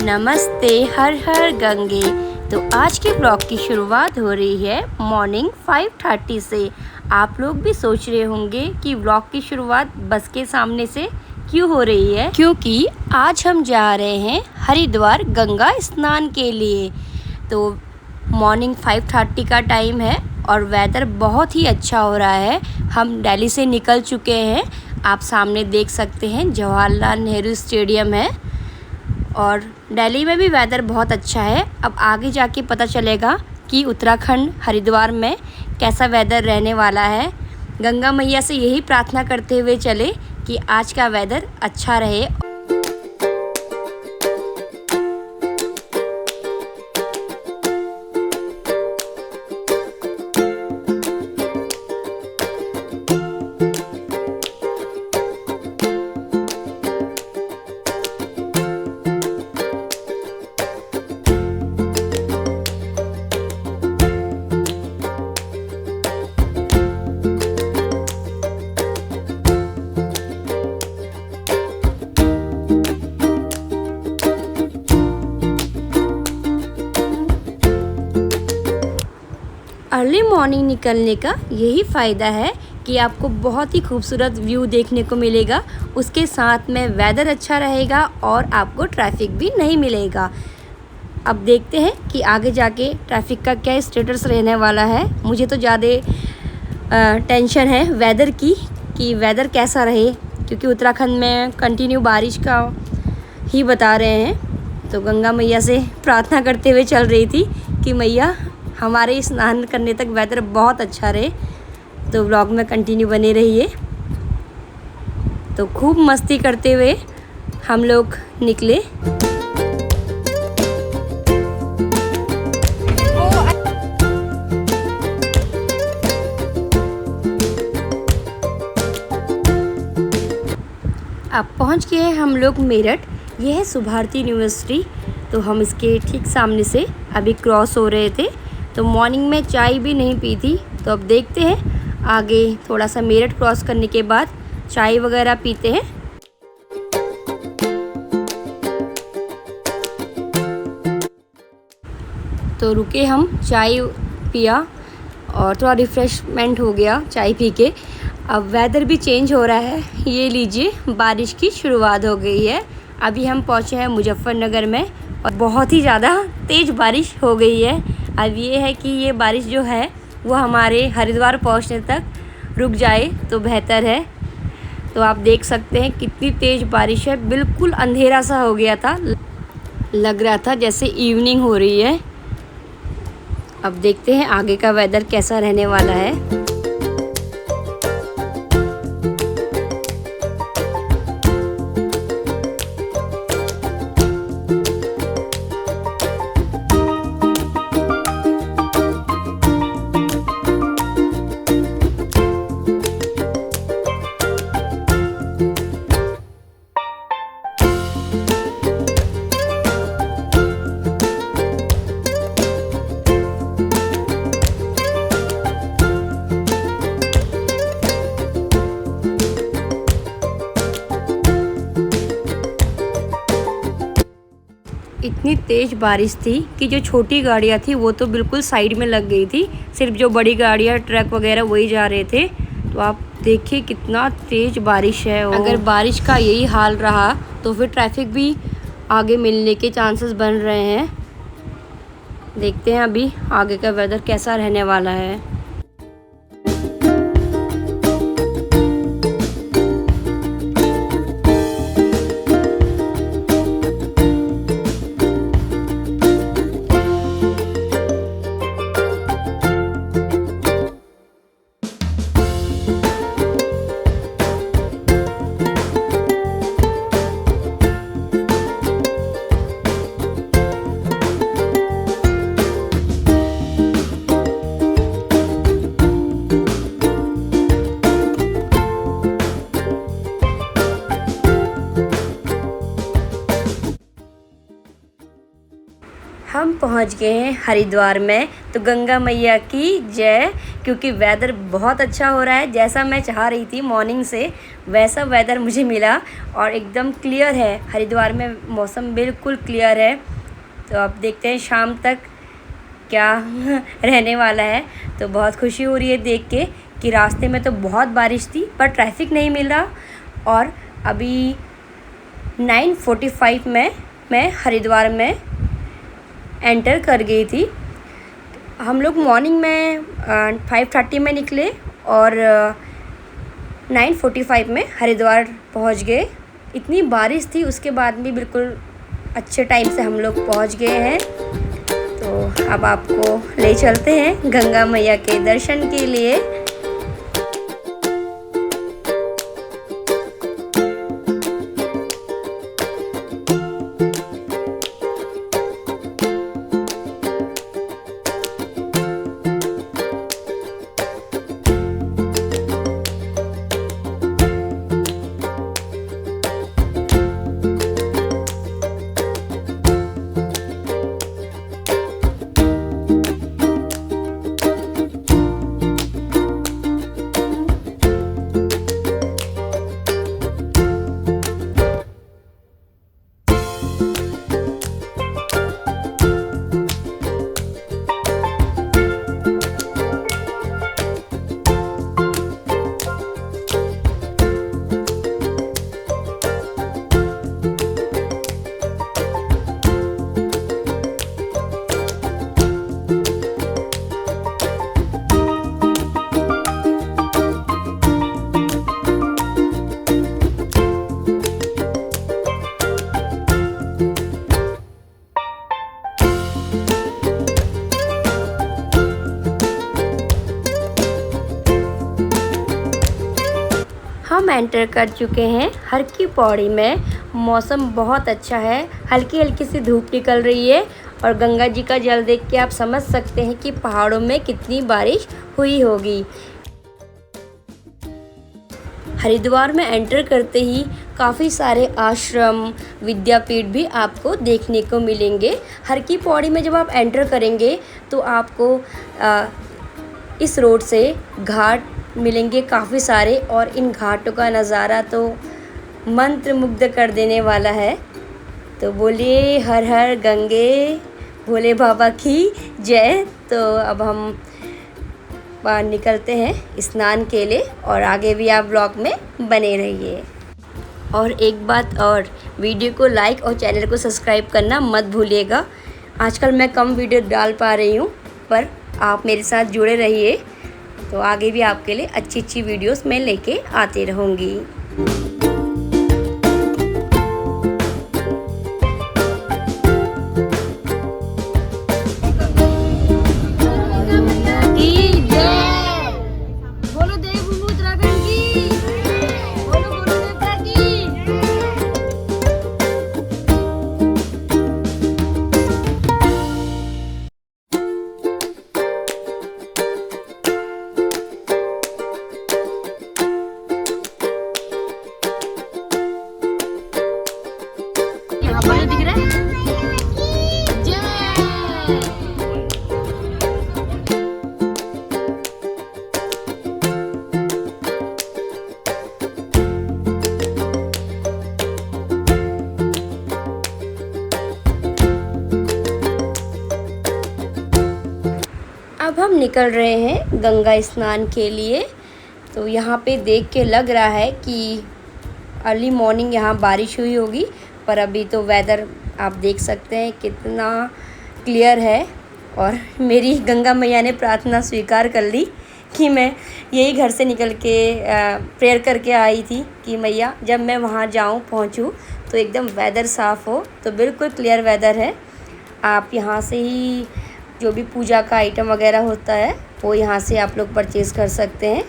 नमस्ते, हर हर गंगे। तो आज के ब्लॉग की शुरुआत हो रही है मॉर्निंग 5:30 से। आप लोग भी सोच रहे होंगे कि ब्लॉग की शुरुआत बस के सामने से क्यों हो रही है, क्योंकि आज हम जा रहे हैं हरिद्वार गंगा स्नान के लिए। तो मॉर्निंग 5:30 का टाइम है और वेदर बहुत ही अच्छा हो रहा है। हम दिल्ली से निकल चुके हैं। आप सामने देख सकते हैं जवाहरलाल नेहरू स्टेडियम है और दिल्ली में भी वेदर बहुत अच्छा है। अब आगे जाके पता चलेगा कि उत्तराखंड हरिद्वार में कैसा वेदर रहने वाला है। गंगा मैया से यही प्रार्थना करते हुए चले कि आज का वेदर अच्छा रहे। अर्ली मॉर्निंग निकलने का यही फ़ायदा है कि आपको बहुत ही खूबसूरत व्यू देखने को मिलेगा। उसके साथ में वेदर अच्छा रहेगा और आपको ट्रैफिक भी नहीं मिलेगा। अब देखते हैं कि आगे जाके ट्रैफिक का क्या स्टेटस रहने वाला है। मुझे तो ज़्यादा टेंशन है वेदर की कि वेदर कैसा रहे, क्योंकि उत्तराखंड में कंटिन्यू बारिश का ही बता रहे हैं। तो गंगा मैया से प्रार्थना करते हुए चल रही थी कि मैया हमारे स्नान करने तक वेदर बहुत अच्छा रहे। तो व्लॉग में कंटिन्यू बने रहिए। तो खूब मस्ती करते हुए हम लोग निकले। अब पहुंच गए हैं हम लोग मेरठ। यह है सुभारती यूनिवर्सिटी। तो हम इसके ठीक सामने से अभी क्रॉस हो रहे थे। तो मॉर्निंग में चाय भी नहीं पी थी। तो अब देखते हैं आगे थोड़ा सा मेरठ क्रॉस करने के बाद चाय वगैरह पीते हैं। तो रुके, हम चाय पिया और थोड़ा रिफ़्रेशमेंट हो गया चाय पी के। अब वेदर भी चेंज हो रहा है। ये लीजिए, बारिश की शुरुआत हो गई है। अभी हम पहुँचे हैं मुजफ्फरनगर में और बहुत ही ज़्यादा तेज़ बारिश हो गई है। अब ये है कि ये बारिश जो है वो हमारे हरिद्वार पहुंचने तक रुक जाए तो बेहतर है। तो आप देख सकते हैं कितनी तेज़ बारिश है। बिल्कुल अंधेरा सा हो गया था, लग रहा था जैसे इवनिंग हो रही है। अब देखते हैं आगे का वेदर कैसा रहने वाला है। इतनी तेज़ बारिश थी कि जो छोटी गाड़ियाँ थी वो तो बिल्कुल साइड में लग गई थी। सिर्फ जो बड़ी गाड़ियाँ, ट्रक वगैरह वही जा रहे थे। तो आप देखिए कितना तेज़ बारिश है। अगर बारिश का यही हाल रहा तो फिर ट्रैफिक भी आगे मिलने के चांसेस बन रहे हैं। देखते हैं अभी आगे का वेदर कैसा रहने वाला है। हम पहुंच गए हैं हरिद्वार में। तो गंगा मैया की जय, क्योंकि वेदर बहुत अच्छा हो रहा है। जैसा मैं चाह रही थी मॉर्निंग से वैसा वेदर मुझे मिला और एकदम क्लियर है। हरिद्वार में मौसम बिल्कुल क्लियर है। तो अब देखते हैं शाम तक क्या रहने वाला है। तो बहुत खुशी हो रही है देख के कि रास्ते में तो बहुत बारिश थी पर ट्रैफिक नहीं मिल रहा। और अभी 9:45 में मैं हरिद्वार में एंटर कर गई थी। हम लोग मॉर्निंग में 5:30 में निकले और 9:45 में हरिद्वार पहुंच गए। इतनी बारिश थी उसके बाद भी बिल्कुल अच्छे टाइम से हम लोग पहुंच गए हैं। तो अब आपको ले चलते हैं गंगा मैया के दर्शन के लिए। हम एंटर कर चुके हैं हर की पौड़ी में। मौसम बहुत अच्छा है, हल्की हल्की सी धूप निकल रही है और गंगा जी का जल देख के आप समझ सकते हैं कि पहाड़ों में कितनी बारिश हुई होगी। हरिद्वार में एंटर करते ही काफ़ी सारे आश्रम, विद्यापीठ भी आपको देखने को मिलेंगे। हर की पौड़ी में जब आप एंटर करेंगे तो आपको इस रोड से घाट मिलेंगे काफ़ी सारे और इन घाटों का नज़ारा तो मंत्र मुग्ध कर देने वाला है। तो बोलिए हर हर गंगे भोले बाबा की जय। तो अब हम बाहर निकलते हैं स्नान के लिए और आगे भी आप ब्लॉग में बने रहिए। और एक बात और, वीडियो को लाइक और चैनल को सब्सक्राइब करना मत भूलिएगा। आजकल मैं कम वीडियो डाल पा रही हूँ पर आप मेरे साथ जुड़े रहिए, तो आगे भी आपके लिए अच्छी अच्छी वीडियोस मैं लेके आती रहूँगी। दिख रहा है। अब हम निकल रहे हैं गंगा स्नान के लिए। तो यहाँ पे देख के लग रहा है कि अर्ली मॉर्निंग यहाँ बारिश हुई होगी, पर अभी तो वेदर आप देख सकते हैं कितना क्लियर है। और मेरी गंगा मैया ने प्रार्थना स्वीकार कर ली कि मैं यही घर से निकल के प्रेयर करके आई थी कि मैया जब मैं वहाँ जाऊँ पहुँचूँ तो एकदम वेदर साफ़ हो। तो बिल्कुल क्लियर वेदर है। आप यहाँ से ही जो भी पूजा का आइटम वगैरह होता है वो यहाँ से आप लोग परचेज़ कर सकते हैं।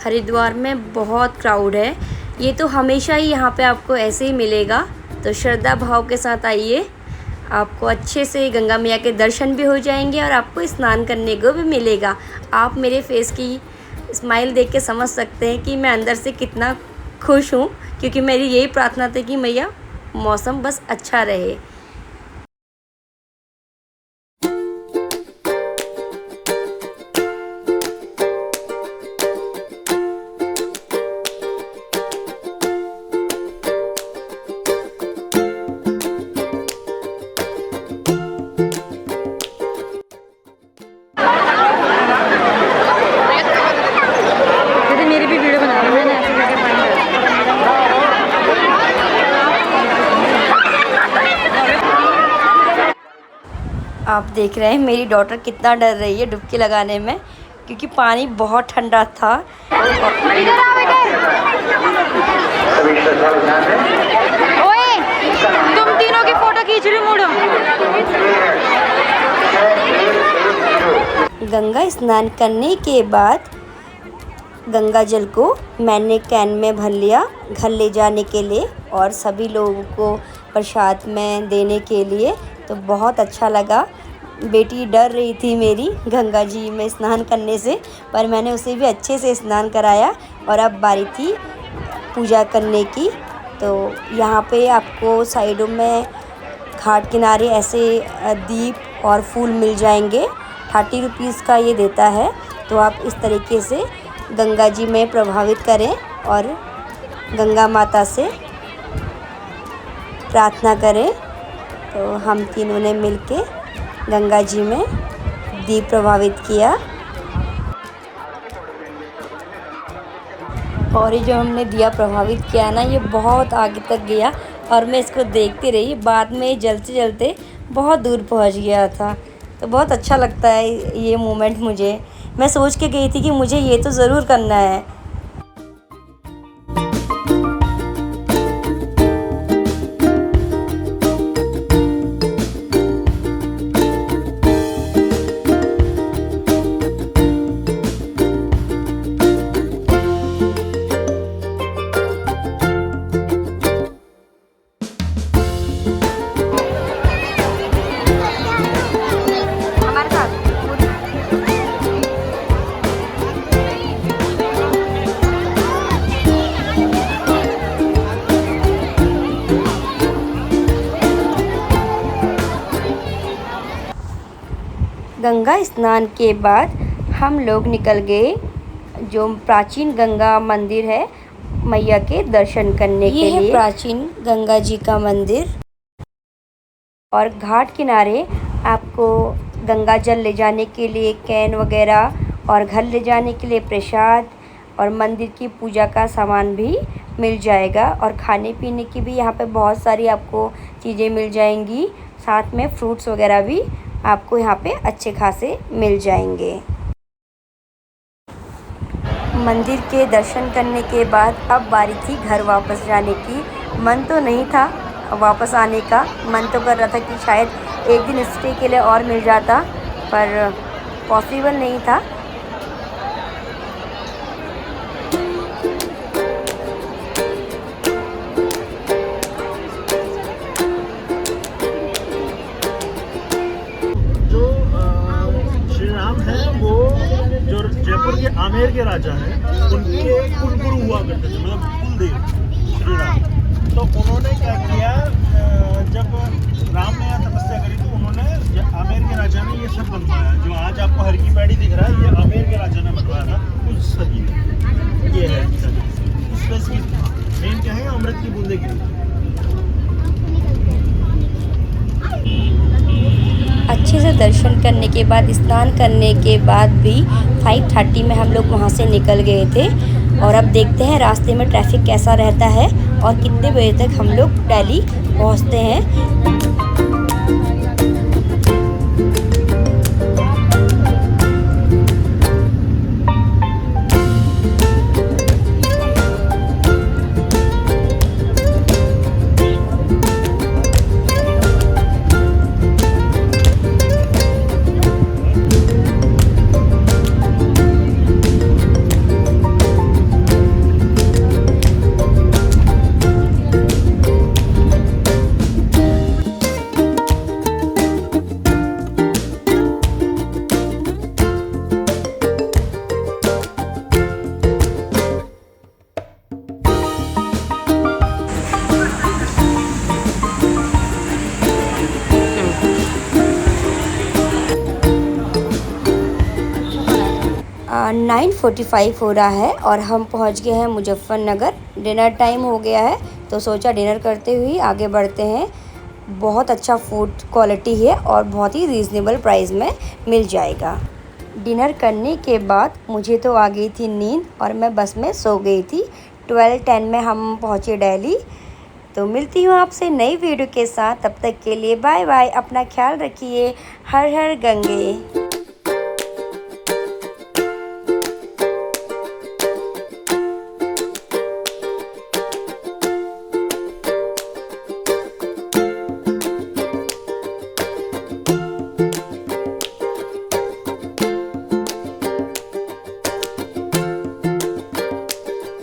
हरिद्वार में बहुत क्राउड है। ये तो हमेशा ही यहाँ पे आपको ऐसे ही मिलेगा। तो श्रद्धा भाव के साथ आइए, आपको अच्छे से गंगा मैया के दर्शन भी हो जाएंगे और आपको स्नान करने को भी मिलेगा। आप मेरे फेस की स्माइल देख के समझ सकते हैं कि मैं अंदर से कितना खुश हूँ, क्योंकि मेरी यही प्रार्थना थी कि मैया मौसम बस अच्छा रहे। मेरी भी वीडियो बना रही हूँ, मैंने ऐसे करके पानी आप देख रहे हैं मेरी डॉटर कितना डर रही है डुबकी लगाने में, क्योंकि पानी बहुत ठंडा था। ओए, तुम तीनों की फोटो खींच रही मुड़ो। गंगा स्नान करने के बाद गंगा जल को मैंने कैन में भर लिया घर ले जाने के लिए और सभी लोगों को प्रसाद में देने के लिए। तो बहुत अच्छा लगा। बेटी डर रही थी मेरी गंगा जी में स्नान करने से, पर मैंने उसे भी अच्छे से स्नान कराया और अब बारी थी पूजा करने की। तो यहाँ पे आपको साइडों में घाट किनारे ऐसे दीप और फूल मिल जाएंगे। 30 रुपीज़ का ये देता है। तो आप इस तरीके से गंगा जी में प्रभावित करें और गंगा माता से प्रार्थना करें। तो हम तीनों ने मिलके गंगा जी में दीप प्रभावित किया और ये जो हमने दिया प्रभावित किया ना, ये बहुत आगे तक गया और मैं इसको देखती रही। बाद में जलते जलते बहुत दूर पहुंच गया था। तो बहुत अच्छा लगता है ये मोमेंट मुझे। मैं सोच के गई थी कि मुझे ये तो ज़रूर करना है। गंगा स्नान के बाद हम लोग निकल गए जो प्राचीन गंगा मंदिर है मैया के दर्शन करने के लिए। प्राचीन गंगा जी का मंदिर और घाट किनारे आपको गंगा जल ले जाने के लिए कैन वगैरह और घर ले जाने के लिए प्रसाद और मंदिर की पूजा का सामान भी मिल जाएगा। और खाने पीने की भी यहाँ पे बहुत सारी आपको चीज़ें मिल जाएंगी। साथ में फ्रूट्स वगैरह भी आपको यहाँ पे अच्छे खासे मिल जाएंगे। मंदिर के दर्शन करने के बाद अब बारी थी घर वापस जाने की। मन तो नहीं था वापस आने का, मन तो कर रहा था कि शायद एक दिन स्टे के लिए और मिल जाता, पर पॉसिबल नहीं था। जयपुर के आमेर के राजा हैं, उनके कुलगुरु हुआ करते थे, मतलब कुलदेव श्री राम। तो उन्होंने क्या किया, जब राम ने यहाँ तपस्या करी तो उन्होंने आमेर के राजा ने ये सब बनवाया। जो आज आपको हर की पैड़ी दिख रहा है, ये आमेर के राजा ने बनवाया था उस सदी में। ये है इस वजह की मेन क्या है, अमृत की बूंदे की। अच्छे से दर्शन करने के बाद स्नान करने के बाद भी 5:30 में हम लोग वहाँ से निकल गए थे। और अब देखते हैं रास्ते में ट्रैफिक कैसा रहता है और कितने बजे तक हम लोग दिल्ली पहुँचते हैं। 9:45 हो रहा है और हम पहुंच गए हैं मुजफ्फरनगर। डिनर टाइम हो गया है तो सोचा डिनर करते हुए आगे बढ़ते हैं। बहुत अच्छा फूड क्वालिटी है और बहुत ही रीज़नेबल प्राइस में मिल जाएगा। डिनर करने के बाद मुझे तो आ गई थी नींद और मैं बस में सो गई थी। 12:10 में हम पहुँचे दिल्ली। तो मिलती हूँ आपसे नई वीडियो के साथ, तब तक के लिए बाय बाय। अपना ख्याल रखिए। हर हर गंगे।